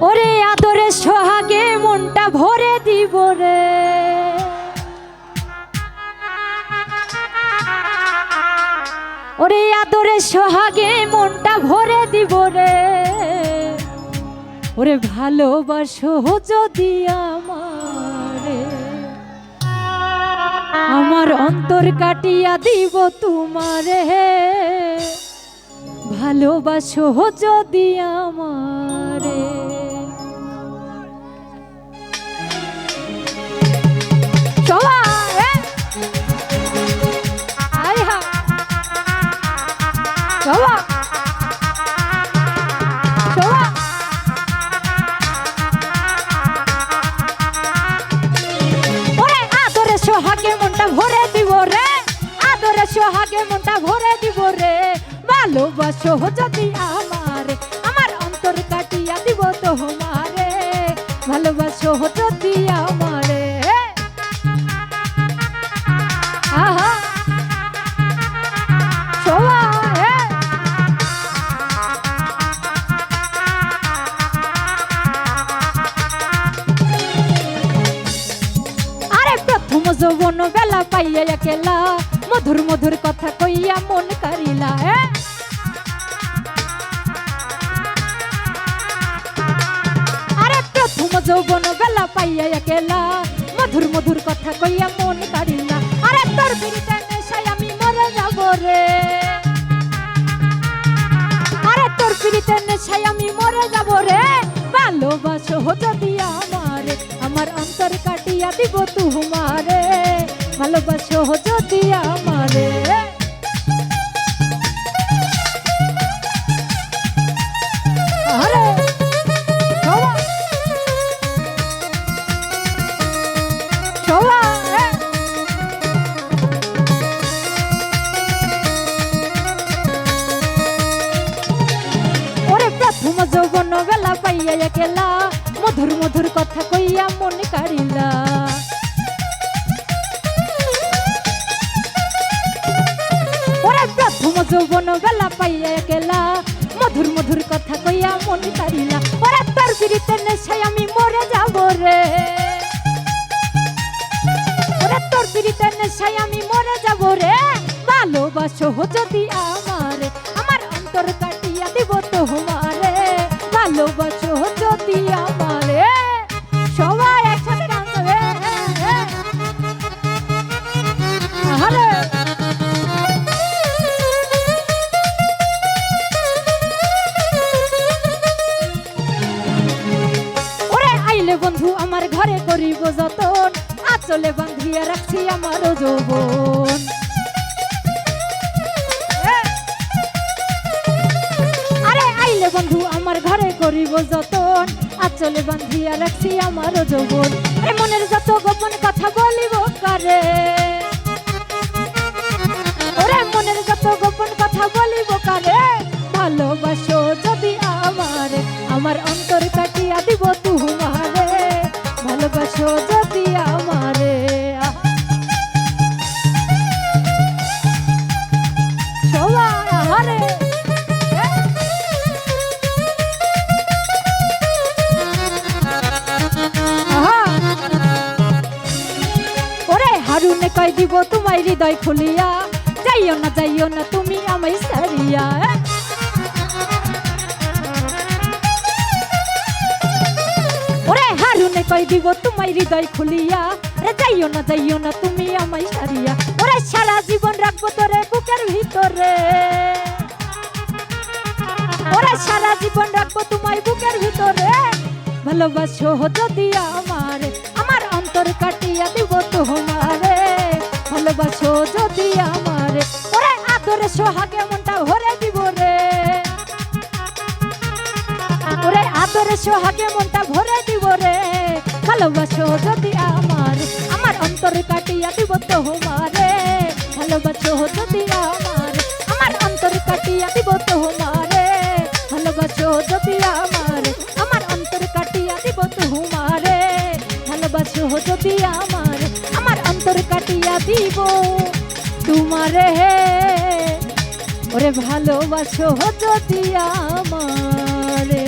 ওরে আদরে সোহাগে মনটা ভরে দিব রে, ওরে আদরে সোহাগে মনটা ভরে দিব রে, ওরে ভালোবাসো যদি আমারে, আমার অন্তর কাটিয়া দিব তোমারে, ভালোবাসো যদি আমারে। সোহাগে মনটা ভরে দিব রে, আদরে সোহাগে মনটা ভরে দিব রে, ভালোবাসো যদি আমারে, আমার অন্তর কাটিয়া দিব তোমারে, ভালোবাসো যদি আমারে। আহা যৌবন বেলা পাইয়া একেলা, মধুর মধুর কথা কইয়া মন কারিলা। আরে প্রথম যৌবন বেলা পাইয়া একেলা, মধুর মধুর কথা কইয়া মন কারিলা। আরে তোর বিরিতে নেশায় আমি মরে যাব রে, আরে তোর বিরিতে নেশায় আমি মরে যাব রে, ভালোবাসো যদি আমারে, আমার অন্তর কাটিয়া দিব তোমারে, ভালোবাসো যদি আমারে। ওরে প্রথম যৌবন বেলা পাইয়া একেলা, মধুর মধুর কথা কইয়া মন কারিলা। ওরে প্রথম যৌবন বেলা পাইয়া একেলা, মধুর মধুর কথা কইয়া মন কারিলা। ওরে তোর বিরিতে নেশায় আমি মরে যাব রে, ওরে তোর বিরিতে নেশায় আমি মরে যাব রে, ভালোবাসো যদি আমারে, আমার অন্তর কাটিয়া দিব তোমারে, ভালোবাসো যদি আমারে। সবাই একসাথে গান গাবে। আরে ওরে আইলে বন্ধু আমার ঘরে করিব যতন, আঁচলে বাঁধিয়া রাখছি আমার যৌবন। আরে আইলে বন্ধু আমার ঘরে করিব যতন, আঁচলে বাঁধিয়া রাখছি আমার যৌবন। আরে মনের যত গোপন কথা বলিব কারে, ওরে মনের যত গোপন কথা বলিব কারে, ভালোবাসো যদি আমারে, আমার অন্তর কাটিয়া দিব তোমারে, ভালোবাসো যদি আমারে। হারুনে কই দিব তোমায় হৃদয় খুলিয়া, যাইও না তুমি আমায় সারিয়া। ওরে হারুনে কই দিব তোমায় হৃদয় খুলিয়া, রে যাইও না তুমি আমায় সারিয়া। ওরে সারা জীবন রাখবো তোরে বুকের ভিতরে, ওরে সারা জীবন রাখবো তোমায় বুকের ভিতরে, ভালোবাসো যদি আমারে, আমার অন্তর কাটিয়া দিব তোমারে, ভালোবাসো যদি আমারে। ওরে আদরে সোহাগে মনটা ভরে দিব রে, ওরে আদরে সোহাগে মনটা ভরে দিব রে, ভালোবাসো যদি আমারে, আমার অন্তর কাটিয়া দিব তোমারে, ভালোবাসো যদি আমারে, আমার অন্তর কাটিয়া দিব তোমারে, ভালোবাসো যদি আমারে, আমার অন্তর কাটিয়া দিব তোমারে, ভালোবাসো যদি আমারে, আমার অন্তর কাটিয়া দিব তোমারে, ওরে ভালোবাসো যদি আমারে।